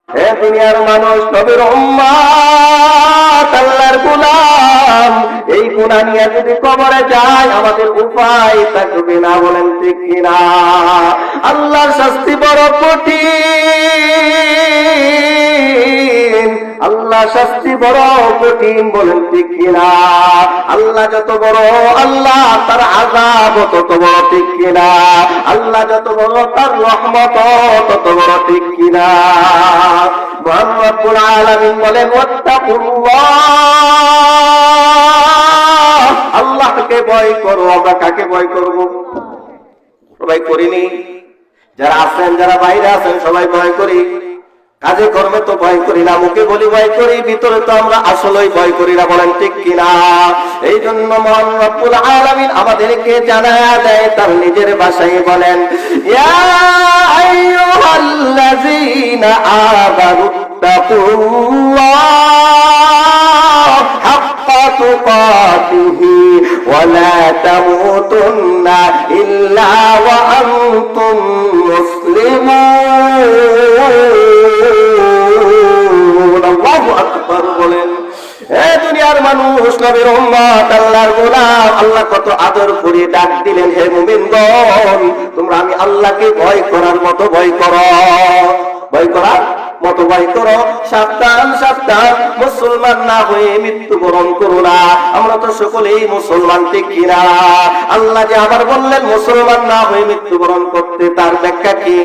হে দুনিয়ার মানুষ, নবীর উম্মত, আল্লাহর গোলাম, এই গুনাহ নিয়ে যদি কবরে যায় আমাদের উপায় থাকবে না, বলেন ঠিক কিনা? আল্লাহর শাস্তি বড় কঠিন, আল্লাহ শাস্তি বড় কঠিন, বলেন ঠিক কিনা? আল্লাহ যত বড়, আল্লাহ তার আযাব তত বড়, ঠিক কিনা? আল্লাহ যত বড়, তার রহমত তত বড়, ঠিক কিনা? মহান রব্বুল আলামিন বলেন, ওয়াত্তাকুল্লাহ, আল্লাহকে ভয় করো। আমরা কাকে ভয় করব? সবাই করিনি? যারা আছেন, যারা বাইরে আছেন, সবাই ভয় করি। কাজে কর্মে তো ভয় করি না, মুখে বলি ভয় করি, ভিতরে তো আমরা আসলেই ভয় করি না, বলেন ঠিক কিনা? এই জন্য মহান রব্বুল আলামিন আমাদেরকে জানায়া দেয় তার নিজের ভাষায়, বলেন, ইয়া আইয়ুহাল্লাযীনা আমানুত্তাকুল্লাহ হাক্কা তুকাতিহি ওয়া লা তামুতুন্না ইল্লা ওয়া আনতুম মুসলিমুন। আল্লাহু আকবার বলেন। হে দুনিয়ার মানুষ, নবীর উম্মত, আল্লাহর গোলাম, আল্লাহ কত আদর করে ডাক দিলেন, হে মুমিনগণ, তোমরা আমি আল্লাহকে ভয় করার মতো ভয় করো, ভয় করার মতো ভয় করো। সাবধান সাবধান, মুসলমান না হয়ে মৃত্যুবরণ করো না। আমরা তো সকলেই মুসলমান, ঠিক কিনা? আল্লাহ যে আবার বললেন মুসলমান না হয়ে মৃত্যুবরণ করতে, তার ব্যাখ্যা কি?